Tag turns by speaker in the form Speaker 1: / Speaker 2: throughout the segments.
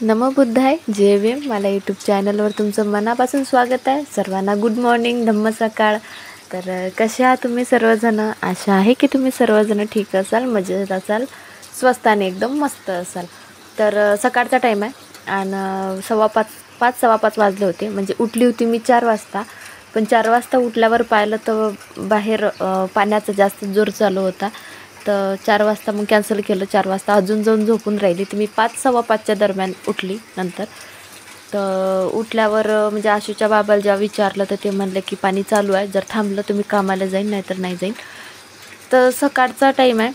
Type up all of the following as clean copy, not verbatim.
Speaker 1: नमो बुद्धाय जय भीम. मला यूट्यूब चॅनलवर तुमचं मनापासून स्वागत आहे. सर्वांना गुड मॉर्निंग, धम्म सकाळ. तर कसे आहात तुम्ही सर्वजण? आशा आहे की तुम्ही सर्वजण ठीक असाल, मजेत असाल, स्वस्त आणि एकदम मस्त असाल. तर सकाळचा टाईम आहे आणि 5:15 वाजले होते. म्हणजे उठली होती मी 4 वाजता. पण 4 वाजता उठल्यावर पाहिलं तर बाहेर पाण्याचा जास्त जोर चालू होता. तर 4 वाजता मग कॅन्सल केलं. 4 वाजता अजून जाऊन झोपून राहिली. तर मी 5:15च्या दरम्यान उठली नंतर. तर उठल्यावर म्हणजे आशूच्या बाबाला जेव्हा विचारलं तर ते म्हणले की पाणी चालू आहे, जर थांबलं तर मी कामाला जाईन, नाहीतर नाही जाईन. तर सकाळचा टाईम आहे,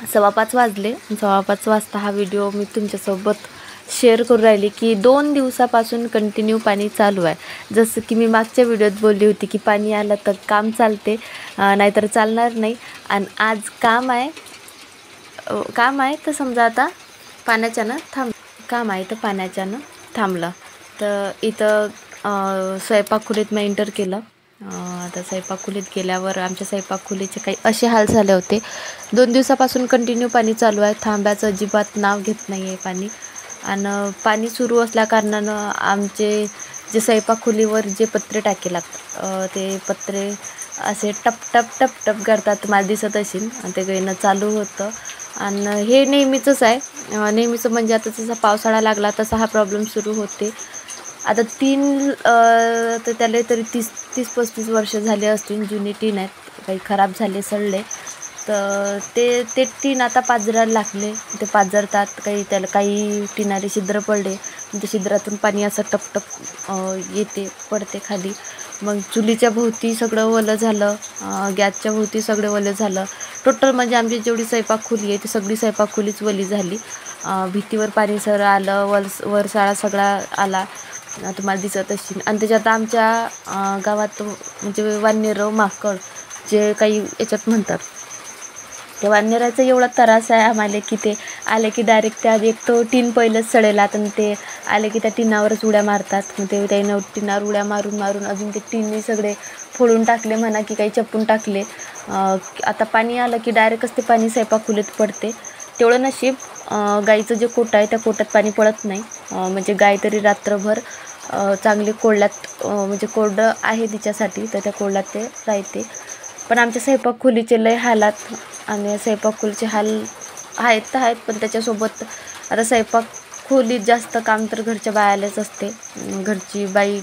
Speaker 1: 5:15 वाजले. 5:15 वाजता हा व्हिडिओ मी तुमच्यासोबत शेअर करून राहिली की 2 दिवसापासून कंटिन्यू पाणी चालू आहे. जसं की मी मागच्या व्हिडिओत बोलली होती की पाणी आलं तर काम चालते, नाहीतर चालणार नाही. आणि आज काम आहे तर समजा आता काम आहे तर पाण्याच्यानं थांबलं. तर इथं स्वयंपाक खोलीत मी एंटर केलं. आता स्वयंपाक खोलीत गेल्यावर आमच्या स्वयंपाक खोलीचे काही असे हाल झाले होते. 2 दिवसापासून कंटिन्यू पाणी चालू आहे, थांब्याचं अजिबात नाव घेत नाही आहे पाणी. आणि पाणी सुरू असल्याकारणानं आमचे जे स्वयंपाक खोलीवर जे पत्रे टाके लागतात, ते पत्रे असे टप टप टप टप करतात, तुम्हाला दिसत असेल. आणि ते गळणं चालू होतं. आणि हे नेहमीचंच आहे. नेहमीचं म्हणजे आता जसा पावसाळा लागला तसा हा प्रॉब्लेम सुरू होते. आता तर त्याला तरी 30-35 वर्ष झाले असतील. जुनी टीन आहेत, काही खराब झाले, सडले. तर ते टीन आता पाजरायला लागले. ते पाजरतात, त्याला काही टिनारे छिद्र पडले. त्या छिद्रातून पाणी असं टपटप पडते खाली. मग चुलीच्या भोवती सगळं ओलं झालं, गॅसच्या भोवती सगळं ओलं झालं. टोटल म्हणजे आमची जेवढी स्वयंपाक खोली आहे ती सगळी स्वयंपाक खोलीच ओली झाली. भीतीवर पाणी सगळं आलं, वरसाळा सगळा आला, तुम्हाला दिसत असेल. आणि त्याच्यात आमच्या गावात म्हणजे वानर, माकड जे काही याच्यात म्हणतात, त्या वानराचा एवढा त्रास आहे आम्हाला की ते आले की डायरेक्ट त्या एक तो टीन पहिलंच सडेलात आणि ते आले की त्या टिनावरच उड्या मारतात. मग ते त्यानं टिनावर उड्या मारून अजून ते टिनने सगळे फोडून टाकले म्हणा की काही चपून टाकले. आता पाणी आलं की डायरेक्टच ते पाणी स्वयंपाक खोलीत पडते. तेवढं नशीब गाईचं जे कोट आहे त्या कोटात पाणी पडत नाही. म्हणजे गाय तरी रात्रभर चांगली कोरड्यात, म्हणजे कोरडं आहे तिच्यासाठी, तर त्या कोरड्यात ते राहते. पण आमच्या स्वयंपाक खोलीचे लय हालात. आणि स्वयंपाक खोलीचे हाल आहेत पण त्याच्यासोबत आता स्वयंपाक खोलीत जास्त काम तर घरच्या बायालाच असते. घरची बाई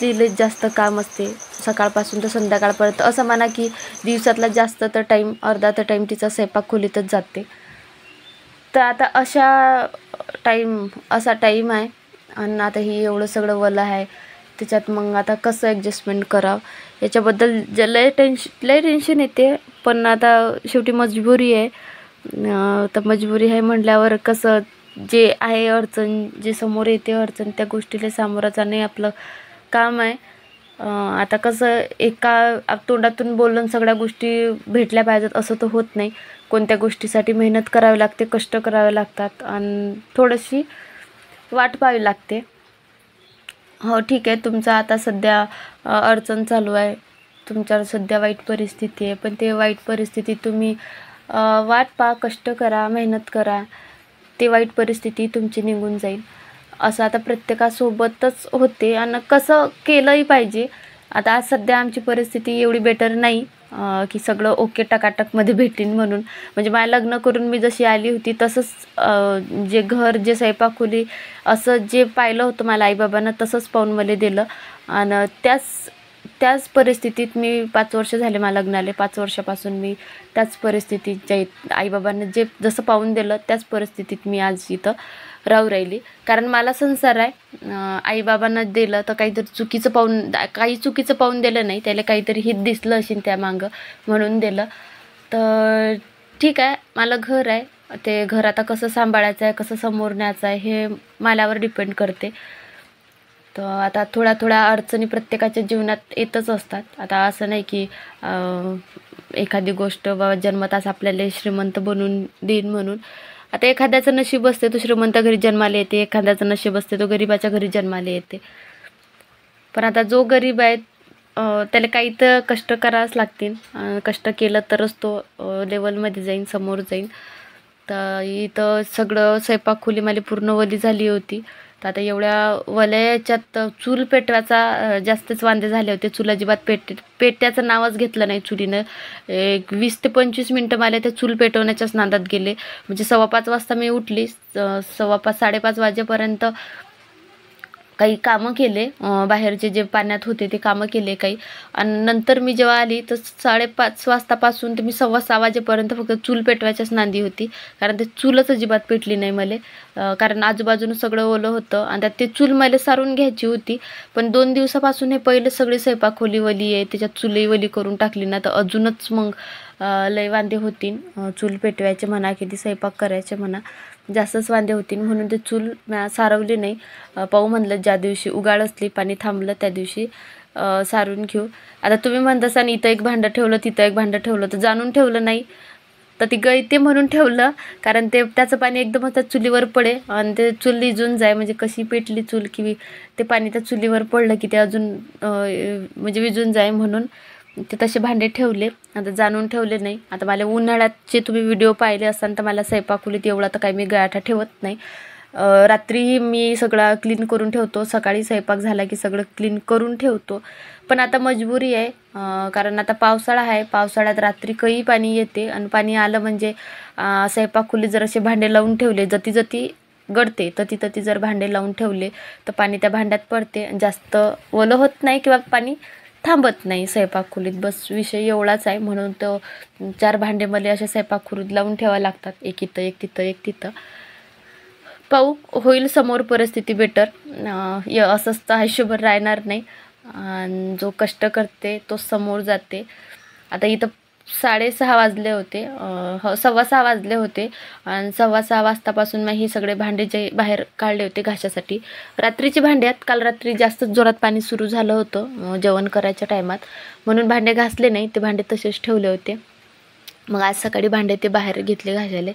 Speaker 1: तिलाच जास्त काम असते, सकाळपासून तर संध्याकाळपर्यंत. असं म्हणा की दिवसातला जास्त तर टाईम, अर्धा तर टाईम तिचा स्वयंपाक खोलीतच जाते. तर आता असा टाईम आहे. आणि आता ही एवढं सगळं वलं आहे त्याच्यात, मग आता कसं ॲडजस्टमेंट करावं याच्याबद्दल लय टेन्शन येते. पण आता शेवटी मजबुरी आहे. तर मजबुरी आहे म्हटल्यावर कसं जे आहे अडचण, जे समोर येते अडचण, त्या गोष्टीला सामोरं जाणे आपलं काम आहे. आता कसं एका तोंडातून बोलून सगळ्या गोष्टी भेटल्या पाहिजेत असं तर होत नाही. कोणत्या गोष्टीसाठी मेहनत करावी लागते, कष्ट करावे लागतात आणि थोडीशी वाट पाहावी लागते. हो ठीक आहे, तुमचा आता सध्या अडचण चालू आहे, तुमच्यावर सध्या वाईट परिस्थिती आहे. पण ते वाईट परिस्थिती तुम्ही वाट पहा, कष्ट करा, मेहनत करा, ते वाईट परिस्थिती तुमची निघून जाईल. असं आता प्रत्येकासोबतच होते आणि कसं केलंही पाहिजे. आता आज सध्या आमची परिस्थिती एवढी बेटर नाही की सगळं ओके टकाटकमध्ये भेटेन म्हणून. म्हणजे माझं लग्न करून मी जशी आली होती तसंच जे घर, जे स्वयंपाक खोली, असं जे पाहिलं होतं मला आईबाबांना तसंच पाहून मला दिलं. आणि त्याच परिस्थितीत मी 5 वर्ष झाले मला लग्नाला. 5 वर्षापासून मी त्याच परिस्थितीत, जे आईबाबांना जसं पाहून दिलं त्याच परिस्थितीत मी आज इथं राहू राहिली. कारण मला संसार आहे. आईबाबांना दिलं तर काही चुकीचं पाहून दिलं नाही, त्याला काहीतरी हित दिसलं असेल त्यामागं म्हणून दिलं. तर ठीक आहे, मला घर आहे. ते घर आता कसं सांभाळायचं आहे, कसं समोर न्यायचं आहे हे माझ्यावर डिपेंड करते. तर आता थोड्या अडचणी प्रत्येकाच्या जीवनात येतच असतात. आता असं नाही की एखादी गोष्ट बाबा जन्मताच आपल्याला श्रीमंत बनवून देईन म्हणून. आता एखाद्याचं नशीब असते तो श्रीमंत घरी जन्माला येते, एखाद्याचं नशीब असते तो गरिबाच्या घरी जन्माला येते. पण आता जो गरीब आहे त्याला काही तर कष्ट करावंच लागतील. कष्ट केलं तरच तो लेवलमध्ये जाईन, समोर जाईन. तर इथं सगळं स्वयंपाकखोली मला पूर्ण वली झाली होती. तर आता एवढ्या वल्या याच्यात चूल पेटवायचा जास्तच वांदे झाले होते. चूल अजिबात पेटण्याचं नावच घेतलं नाही चुलीनं. एक 20 ते 25 मिनटं मला त्या चूल पेटवण्याच्याच नादात गेले. म्हणजे 5:15 वाजता मी उठली. 5:15 साडेपाच वाजेपर्यंत काही कामं केले, बाहेरचे जे पाण्यात होते ते कामं केले काही. आणि नंतर मी जेव्हा आली तर 5:30 वाजतापासून ते मी 6:15 वाजेपर्यंत फक्त चूल पेटवायच्याच नांदी होती. कारण ते चूलच अजिबात पेटली नाही मला. कारण आजूबाजूनं सगळं ओलं होतं आणि त्यात ते चूल मला सारून घ्यायची होती. पण 2 दिवसापासून हे पहिले सगळी स्वयंपाकखोली वली आहे, त्याच्यात चूलही वली करून टाकली ना, तर अजूनच मग लय वांदे होतील. चूल पेटवायचे म्हणा, किती स्वयंपाक करायचे म्हणा, जास्तच वांदे होतील. म्हणून ते चूल सारवली नाही. पाहू म्हणलं ज्या दिवशी उगाळ असली, पाणी थांबलं त्या दिवशी सारून घेऊ. आता तुम्ही म्हणत असाल इथं एक भांडं ठेवलं तिथं एक भांडं ठेवलं, तर जाणून ठेवलं नाही तर ती गळते म्हणून ठेवलं. कारण त्याचं पाणी एकदमच त्या चुलीवर पडे आणि ते चूल इजून जाय. म्हणजे कशी पेटली चूल की ते पाणी त्या चुलीवर पडलं की ते अजून म्हणजे विजून जाय म्हणून ते तसे भांडे ठेवले. आता जाणून ठेवले नाही. आता मला उन्हाळ्याचे तुम्ही व्हिडिओ पाहिले असताना तर मला स्वयंपाकखोलीत एवढा तर काही मी गळाठा ठेवत नाही. रात्रीही मी सगळं क्लीन करून ठेवतो, सकाळी स्वयंपाक झाला की सगळं क्लीन करून ठेवतो. पण आता मजबुरी आहे, कारण आता पावसाळा आहे. पावसाळ्यात रात्री काही पाणी येते आणि पाणी आलं म्हणजे स्वयंपाकखोलीत जर असे भांडे लावून ठेवले, जती गळते तती जर भांडे लावून ठेवले तर पाणी त्या भांड्यात पडते. जास्त ओलं होत नाही किंवा पाणी थांबत नाही स्वयंपाकखोलीत. बस विषय एवढाच आहे. म्हणून तो 4 भांडे मला अशा स्वयंपाकखोलीत लावून ठेवावं लागतात, एक इथं एक तिथं एक तिथं. पाहू होईल समोर परिस्थिती बेटर. असंच तर आयुष्यभर राहणार नाही. आणि जो कष्ट करते तो समोर जाते. आता इथं 6:30 वाजले होते, 6:15 वाजले होते आणि 6:15 वाजतापासून मग हे सगळे भांडे जे बाहेर काढले होते घासासाठी. रात्रीची भांडे आहेत. काल रात्री जास्त जोरात पाणी सुरू झालं होतं जेवण करायच्या टायमात, म्हणून भांडे घासले नाही, ते भांडे तसेच ठेवले होते. मग आज सकाळी भांडे ते बाहेर घेतले घासायला.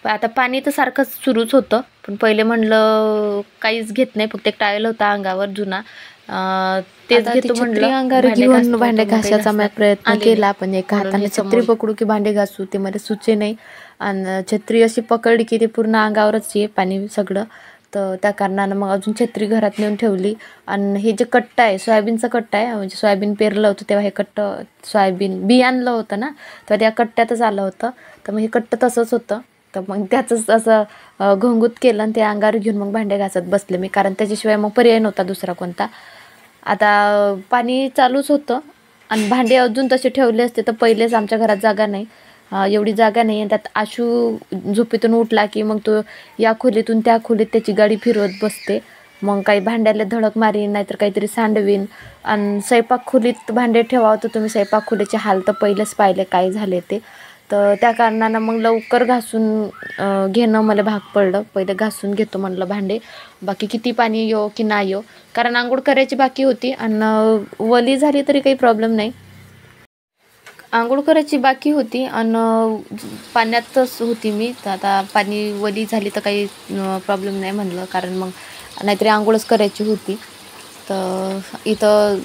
Speaker 1: पण आता पाणी तर सारखंच सुरूच होतं. पण पहिले म्हणलं काहीच घेत नाही, फक्त एक टावेल होता अंगावर जुना, तेच घेतो म्हणलं.
Speaker 2: अंगावर घेऊन भांडे घासायचा मी प्रयत्न केला, पण एका हाताने छत्री पकडू की भांडे घासू ते मला सुचे नाही. आणि छत्री अशी पकडली की ते पूर्ण अंगावरच ये पाणी सगळं. तर त्या कारणानं मग अजून छत्री घरात नेऊन ठेवली. आणि हे जे कट्टा आहे, सोयाबीनचा कट्टा आहे, म्हणजे सोयाबीन पेरलं होतं तेव्हा हे कट्ट सोयाबीन बी आणलं होतं ना, तर त्या कट्ट्यातच आलं होतं. तर मग हे कट्ट तसंच होतं. तर मग त्याचंच असं घोंगूत केलं आणि ते अंगावर घेऊन मग भांडे घासत बसले मी, कारण त्याच्याशिवाय मग पर्याय नव्हता दुसरा कोणता. आता पाणी चालूच होतं आणि भांडे अजून तसे ठेवले असते तर पहिलेच आमच्या घरात जागा नाही, एवढी जागा नाही. आणि त्यात आशू झोपेतून उठला की मग तो या खोलीतून त्या खोलीत त्याची गाडी फिरवत बसते. मग काही भांड्याला धडक मारीन, नाहीतर काहीतरी सांडवीन. आणि स्वयंपाकखोलीत भांडे ठेवावं तर तुम्ही स्वयंपाकखोलीचे हाल तर पहिलेच पाहिले काय झाले ते. तर त्या कारणानं मग लवकर घासून घेणं मला भाग पडलं. पहिले घासून घेतो म्हणलं भांडे, बाकी किती पाणी येऊ की नाही येऊ. कारण आंघोळ करायची बाकी होती आणि वली झाली तरी काही प्रॉब्लेम नाही. आंघोळ करायची बाकी होती आणि पाण्यातच होती मी. तर आता पाणी वली झाली तर काही प्रॉब्लेम नाही म्हणलं, कारण मग नाहीतरी आंघोळच करायची होती. तर इथं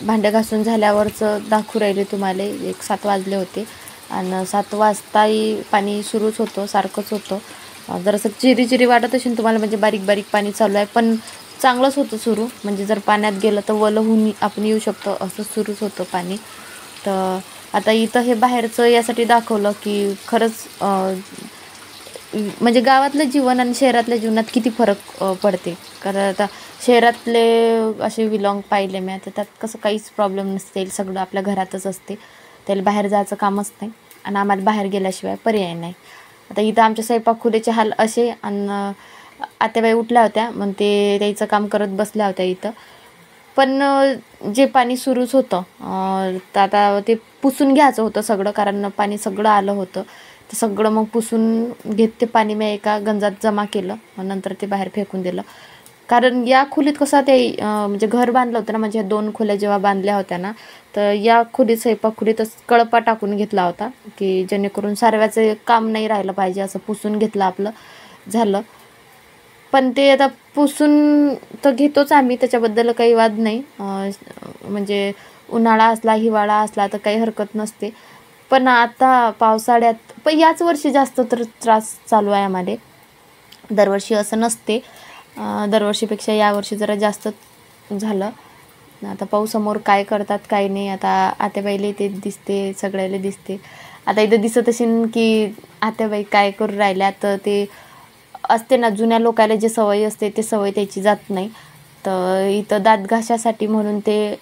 Speaker 2: भांडे घासून झाल्यावरचं दाखवू राहिले तुम्हाला. 7 वाजले होते आणि 7 वाजताही पाणी सुरूच होतं, सारखंच होतं. जरासं चिरी वाटत असेल तुम्हाला, म्हणजे बारीक बारीक पाणी चालू आहे, पण चांगलंच होतं सुरू. म्हणजे जर पाण्यात गेलं तर वलं होऊन आपण येऊ शकतो, असं सुरूच होतं पाणी. तर आता इथं हे बाहेरचं यासाठी दाखवलं की खरंच म्हणजे गावातलं जीवन आणि शहरातल्या जीवनात किती फरक पडते. कारण आता शहरातले असे व्लॉग पाहिले मी, आता त्यात कसं काहीच प्रॉब्लेम नसते, सगळं आपल्या घरातच असते, त्याला बाहेर जायचं कामच नाही आणि आम्हाला बाहेर गेल्याशिवाय पर्याय नाही. आता इथं आमच्या स्वयंपाकखोलीचे हाल असे. आणि आत्याबाई उठल्या होत्या, मग ते त्याचं काम करत बसल्या होत्या इथं. पण जे पाणी सुरूच होतं, तर आता ते पुसून घ्यायचं होतं सगळं, कारण पाणी सगळं आलं होतं. ते सगळं मग पुसून घेत ते पाणी मी एका गंजात जमा केलं, नंतर ते बाहेर फेकून दिलं. कारण या खोलीत कसं ते म्हणजे घर बांधलं होतं ना, म्हणजे 2 खोल्या जेव्हा बांधल्या होत्या ना, तर या खोलीत स्वयंपाकखोलीतच कळपा टाकून घेतला होता की जेणेकरून सारव्याचं काम नाही राहिलं पाहिजे, असं पुसून घेतलं आपलं झालं. पण ते आता पुसून तर घेतोच आम्ही, त्याच्याबद्दल काही वाद नाही. म्हणजे उन्हाळा असला हिवाळा असला तर काही हरकत नसते. पण आता पावसाळ्यात पण याच वर्षी जास्त तर त्रास चालू आहे आम्हाला. दरवर्षी असं नसते, दरवर्षीपेक्षा यावर्षी जरा जास्त झालं. आता पाहू समोर काय करतात काय नाही. आता आत्याबाईला ते दिसते, सगळ्याला दिसते. आता इथं दिसत असेल की आत्याबाई काय करू राहिल्या, तर ते असते ना जुन्या लोकांना जे सवय असते ते सवय त्याची जात नाही. तर इथं दात घासासाठी म्हणून ते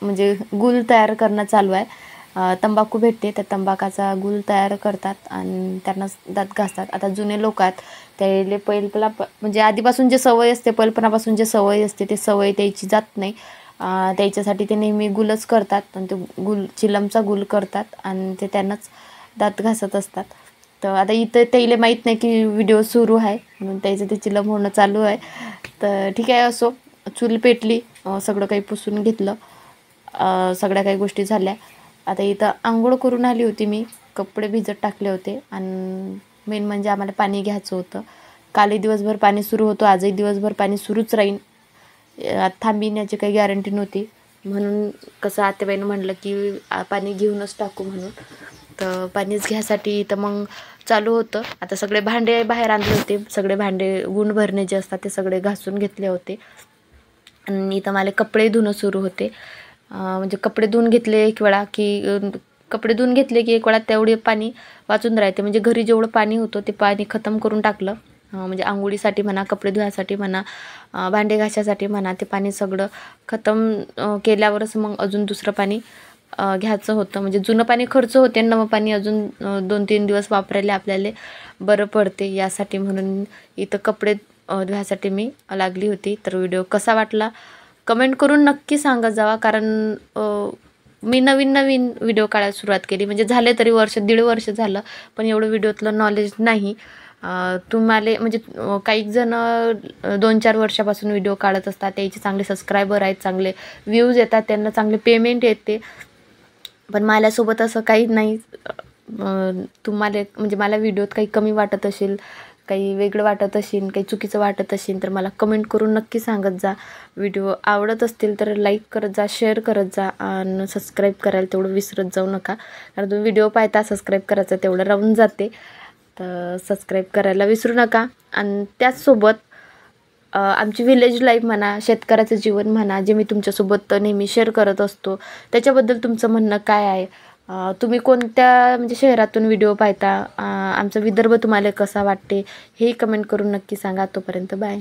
Speaker 2: म्हणजे गुल तयार करणं चालू आहे. तंबाखू भेटते, त्या तंबाखाचा गुल तयार करतात आणि त्यांना दात घासतात. आता जुने लोक आहेत त्याला पहिला म्हणजे आधीपासून जे सवय असते, पहिलपणापासून जे सवय असते ते सवय त्याची जात नाही. त्याच्यासाठी ते नेहमी गुलच करतात आणि ते गुल चिलमचा गुल करतात आणि ते त्यांनाच दात घासत असतात. तर आता इथं त्याला माहीत नाही की व्हिडिओ सुरू आहे म्हणून त्याचं ते चिलम होणं चालू आहे. तर ठीक आहे, असो. चूल पेटली, सगळं काही पुसून घेतलं, सगळ्या काही गोष्टी झाल्या. आता इथं आंघोळ करून आली होती मी, कपडे भिजत टाकले होते आणि मेन म्हणजे आम्हाला पाणी घ्यायचं होतं. कालही दिवसभर पाणी सुरू होतं, आजही दिवसभर पाणी सुरूच राहीन. थांबिण्याची काही गॅरंटी नव्हती. म्हणून कसं आत्याबाईनं म्हटलं की पाणी घेऊनच टाकू म्हणून. तर पाणीच घ्यायसाठी तर मग चालू होतं. आता सगळे भांडे बाहेर आणले होते, सगळे भांडे गुण भरणे जे असतात ते सगळे घासून घेतले होते. आणि इथं मला कपडे धुणं सुरू होते. म्हणजे कपडे धुवून घेतले एक वेळा की कपडे धुवून घेतले की एक वेळा तेवढे पाणी वाचून राहते. म्हणजे घरी जेवढं पाणी होतं ते पाणी खतम करून टाकलं. म्हणजे आंघोळीसाठी म्हणा, कपडे धुवायसाठी म्हणा, भांडे घासायसाठी म्हणा, ते पाणी सगळं खतम केल्यावरच मग अजून दुसरं पाणी घ्यायचं होतं. म्हणजे जुनं पाणी खर्च होते, नवं पाणी अजून 2-3 दिवस वापरायला आपल्याला बरं पडते. यासाठी म्हणून इथं कपडे धुवायसाठी मी लागली होती. तर व्हिडिओ कसा वाटला कमेंट करून नक्की सांगत जावा. कारण मी नवीन व्हिडिओ काढायला सुरुवात केली, म्हणजे झाले तरी वर्ष, 1.5 वर्ष झालं, पण एवढं व्हिडिओतलं नॉलेज नाही. तुम्हाला म्हणजे काही जण 2-4 वर्षापासून व्हिडिओ काढत असतात, त्याचे चांगले सबस्क्रायबर आहेत, चांगले व्ह्यूज येतात, त्यांना चांगले पेमेंट येते. पण माझ्यासोबत असं काही नाही. तुम्हाला म्हणजे मला व्हिडिओत काही कमी वाटत असेल, काही वेगळं वाटत असेल, काही चुकीचं वाटत असेल तर मला कमेंट करून नक्की सांगत जा. व्हिडिओ आवडत असतील तर लाईक करत जा, शेअर करत जा आणि सबस्क्राईब करायला तेवढं विसरत जाऊ नका. कारण तुम्ही व्हिडिओ पाहता सबस्क्राईब करायचं तेवढं राहून जाते. तर सबस्क्राईब करायला विसरू नका. आणि त्याचसोबत आमची विलेज लाईफ म्हणा, शेतकऱ्याचं जीवन म्हणा, जे मी तुमच्यासोबत नेहमी शेअर करत असतो, त्याच्याबद्दल तुमचं म्हणणं काय आहे? तुम्ही कोणत्या म्हणजे शहरातून व्हिडिओ पाहता? आमचा विदर्भ तुम्हाला कसा वाटते हेही कमेंट करून नक्की सांगा. तोपर्यंत बाय.